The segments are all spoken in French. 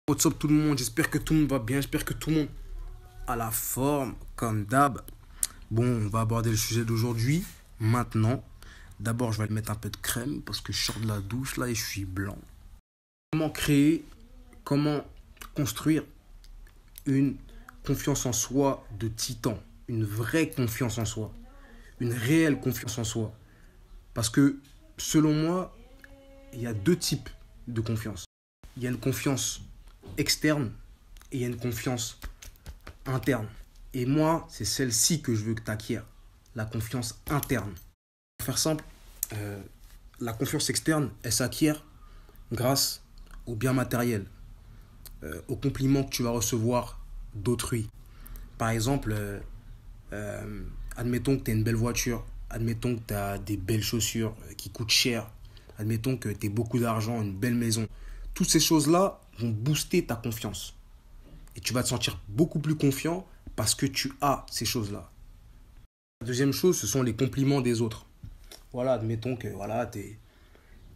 What's up tout le monde, j'espère que tout le monde va bien, j'espère que tout le monde a la forme, comme d'hab. Bon, on va aborder le sujet d'aujourd'hui, maintenant. D'abord, je vais mettre un peu de crème parce que je sors de la douche là et je suis blanc. Comment créer, comment construire une confiance en soi de titan, une vraie confiance en soi, une réelle confiance en soi. Parce que, selon moi, il y a deux types de confiance. Il y a une confiance externe et il y a une confiance interne. Et moi, c'est celle-ci que je veux que tu acquières, la confiance interne. Pour faire simple, la confiance externe, elle s'acquiert grâce au bien matériel, aux compliments que tu vas recevoir d'autrui. Par exemple, admettons que tu as une belle voiture, admettons que tu as des belles chaussures qui coûtent cher, admettons que tu aies beaucoup d'argent, une belle maison. Toutes ces choses-là vont booster ta confiance. Et tu vas te sentir beaucoup plus confiant parce que tu as ces choses-là. La deuxième chose, ce sont les compliments des autres. Voilà, admettons que voilà, tu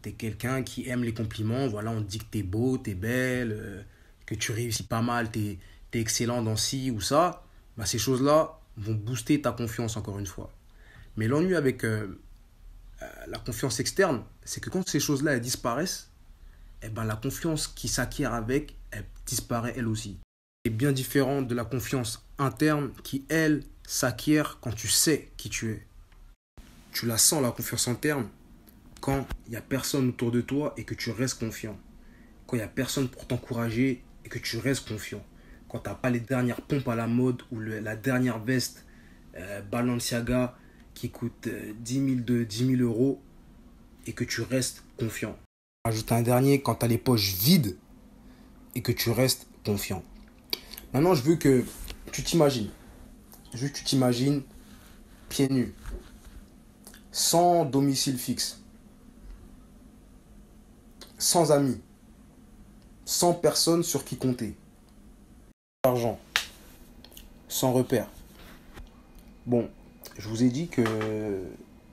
es quelqu'un qui aime les compliments. Voilà, on te dit que tu es beau, tu es belle, que tu réussis pas mal, tu es excellent dans ci ou ça. Bah, ces choses-là vont booster ta confiance encore une fois. Mais l'ennui avec la confiance externe, c'est que quand ces choses-là elles disparaissent, eh ben, la confiance qui s'acquiert avec, elle disparaît elle aussi. C'est bien différent de la confiance interne qui, elle, s'acquiert quand tu sais qui tu es. Tu la sens, la confiance interne, quand il n'y a personne autour de toi et que tu restes confiant. Quand il n'y a personne pour t'encourager et que tu restes confiant. Quand tu n'as pas les dernières pompes à la mode ou la dernière veste Balenciaga qui coûte 10 000 euros et que tu restes confiant. Ajoute un dernier, quand tu as les poches vides et que tu restes confiant. Maintenant, je veux que tu t'imagines. Je veux que tu t'imagines pieds nus, sans domicile fixe, sans amis, sans personne sur qui compter, sans argent, sans repère. Bon, je vous ai dit que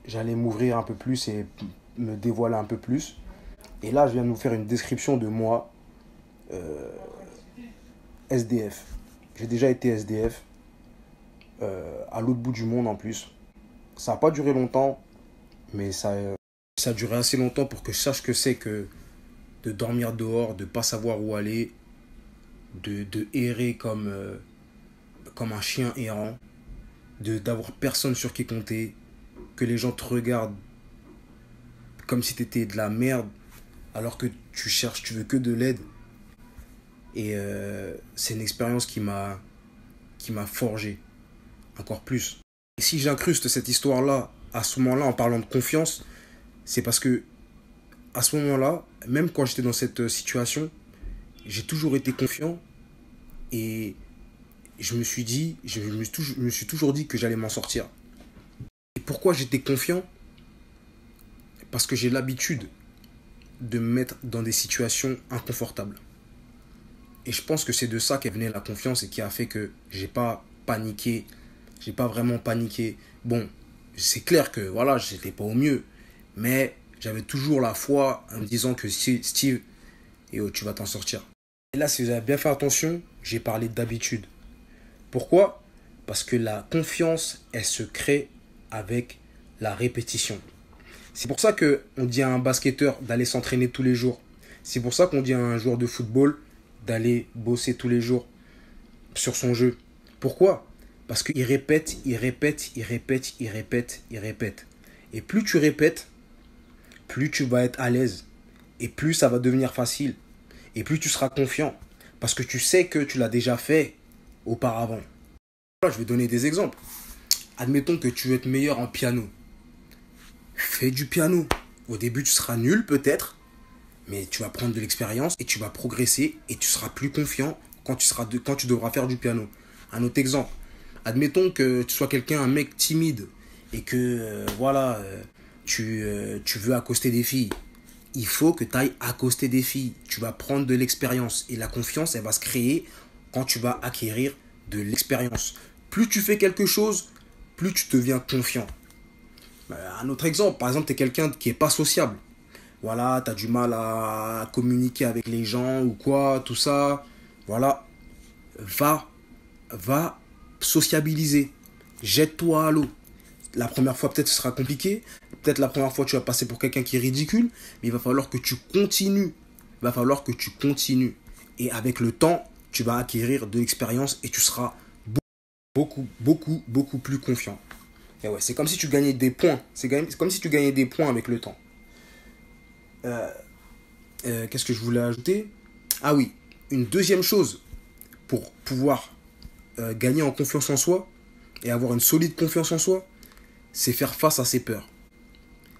j'allais m'ouvrir un peu plus et me dévoiler un peu plus. Et là, je viens de vous faire une description de moi, SDF. J'ai déjà été SDF, à l'autre bout du monde en plus. Ça n'a pas duré longtemps, mais ça a duré assez longtemps pour que je sache que c'est que de dormir dehors, de ne pas savoir où aller, de errer comme un chien errant, d'avoir personne sur qui compter, que les gens te regardent comme si tu étais de la merde, alors que tu veux que de l'aide. Et c'est une expérience qui m'a forgé encore plus. Et si j'incruste cette histoire-là, à ce moment-là, en parlant de confiance, c'est parce que, à ce moment-là, même quand j'étais dans cette situation, j'ai toujours été confiant et je me suis toujours dit que j'allais m'en sortir. Et pourquoi j'étais confiant? Parce que j'ai l'habitude de me mettre dans des situations inconfortables. Et je pense que c'est de ça qu'est venue la confiance et qui a fait que j'ai pas paniqué. J'ai pas vraiment paniqué. Bon, c'est clair que voilà, j'étais pas au mieux. Mais j'avais toujours la foi en me disant que Steve, tu vas t'en sortir. Et là, si vous avez bien fait attention, j'ai parlé d'habitude. Pourquoi? Parce que la confiance, elle se crée avec la répétition. C'est pour ça qu'on dit à un basketteur d'aller s'entraîner tous les jours. C'est pour ça qu'on dit à un joueur de football d'aller bosser tous les jours sur son jeu. Pourquoi? Parce qu'il répète, il répète, il répète, il répète, il répète. Et plus tu répètes, plus tu vas être à l'aise. Et plus ça va devenir facile. Et plus tu seras confiant. Parce que tu sais que tu l'as déjà fait auparavant. Là, je vais donner des exemples. Admettons que tu veux être meilleur en piano. Fais du piano. Au début, tu seras nul peut-être. Mais tu vas prendre de l'expérience et tu vas progresser et tu seras plus confiant quand tu devras faire du piano. Un autre exemple. Admettons que tu sois un mec timide et que tu veux accoster des filles. Il faut que tu ailles accoster des filles. Tu vas prendre de l'expérience et la confiance, elle va se créer quand tu vas acquérir de l'expérience. Plus tu fais quelque chose, plus tu deviens confiant. Un autre exemple, par exemple, tu es quelqu'un qui n'est pas sociable. voilà, tu as du mal à communiquer avec les gens ou quoi, tout ça, voilà, va, va sociabiliser. Jette-toi à l'eau. La première fois, peut-être ce sera compliqué. Peut-être la première fois, tu vas passer pour quelqu'un qui est ridicule. Mais il va falloir que tu continues. Il va falloir que tu continues. Et avec le temps, tu vas acquérir de l'expérience et tu seras beaucoup plus confiant. Et ouais, c'est comme si tu gagnais des points. C'est comme si tu gagnais des points avec le temps. Qu'est-ce que je voulais ajouter? Ah oui, une deuxième chose pour pouvoir gagner en confiance en soi et avoir une solide confiance en soi, c'est faire face à ses peurs.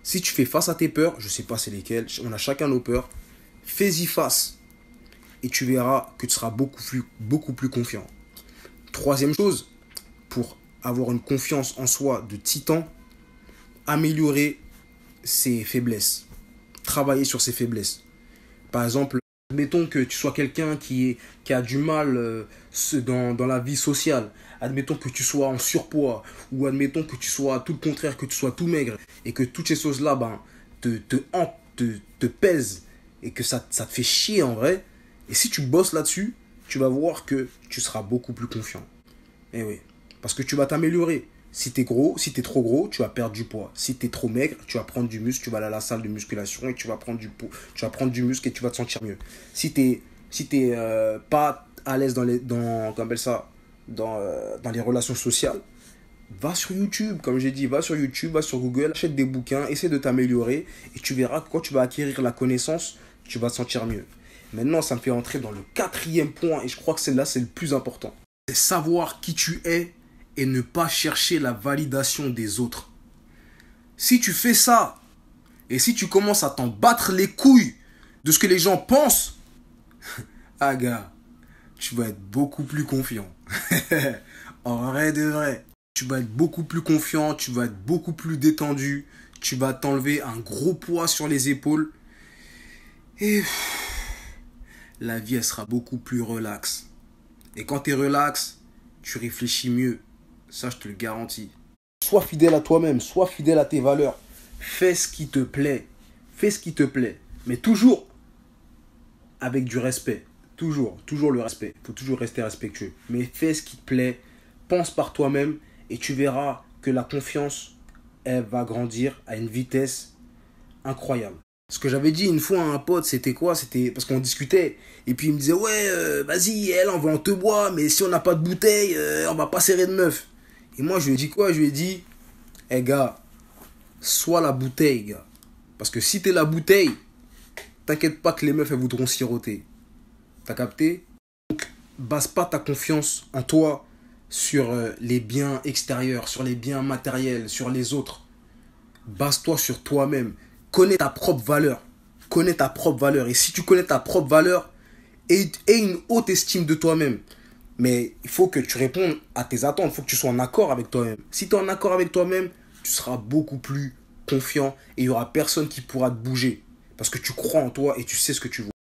Si tu fais face à tes peurs, je sais pas c'est lesquelles, on a chacun nos peurs, fais-y face et tu verras que tu seras beaucoup plus confiant. Troisième chose, pour avoir une confiance en soi de titan, améliorer ses faiblesses, travailler sur ses faiblesses. Par exemple, admettons que tu sois quelqu'un qui a du mal dans la vie sociale. Admettons que tu sois en surpoids. Ou admettons que tu sois tout le contraire, que tu sois tout maigre. Et que toutes ces choses-là te hantent, te pèsent. Et que ça te fait chier en vrai. Et si tu bosses là-dessus, tu vas voir que tu seras beaucoup plus confiant. Et oui. Parce que tu vas t'améliorer. Si t'es trop gros, tu vas perdre du poids. Si t'es trop maigre, tu vas prendre du muscle, tu vas aller à la salle de musculation et tu vas prendre du muscle et tu vas te sentir mieux. Si t'es pas à l'aise dans les relations sociales, va sur YouTube, comme j'ai dit, va sur YouTube, va sur Google, achète des bouquins, essaie de t'améliorer et tu verras que quand tu vas acquérir la connaissance, tu vas te sentir mieux. Maintenant, ça me fait entrer dans le quatrième point et je crois que celle-là, c'est le plus important. C'est savoir qui tu es et ne pas chercher la validation des autres. Si tu fais ça, et si tu commences à t'en battre les couilles de ce que les gens pensent, ah gars, tu vas être beaucoup plus confiant. En vrai de vrai. Tu vas être beaucoup plus confiant, tu vas être beaucoup plus détendu, tu vas t'enlever un gros poids sur les épaules. Et la vie, elle sera beaucoup plus relaxe. Et quand tu es relax, tu réfléchis mieux. Ça, je te le garantis. Sois fidèle à toi-même, sois fidèle à tes valeurs. Fais ce qui te plaît. Fais ce qui te plaît. Mais toujours avec du respect. Toujours le respect. Il faut toujours rester respectueux. Mais fais ce qui te plaît. Pense par toi-même et tu verras que la confiance, elle va grandir à une vitesse incroyable. Ce que j'avais dit une fois à un pote, c'était quoi? C'était parce qu'on discutait. Et puis il me disait, ouais, vas-y, elle, on te boit, mais si on n'a pas de bouteille, on va pas serrer de meuf. Et moi, je lui ai dit quoi? Je lui ai dit, eh gars, sois la bouteille, gars. Parce que si t'es la bouteille, t'inquiète pas que les meufs, elles voudront siroter. T'as capté? Donc, base pas ta confiance en toi sur les biens extérieurs, sur les biens matériels, sur les autres. Base-toi sur toi-même. Connais ta propre valeur. Connais ta propre valeur. Et si tu connais ta propre valeur, aie une haute estime de toi-même. Mais il faut que tu répondes à tes attentes. Il faut que tu sois en accord avec toi-même. Si tu es en accord avec toi-même, tu seras beaucoup plus confiant et il n'y aura personne qui pourra te bouger. Parce que tu crois en toi et tu sais ce que tu veux.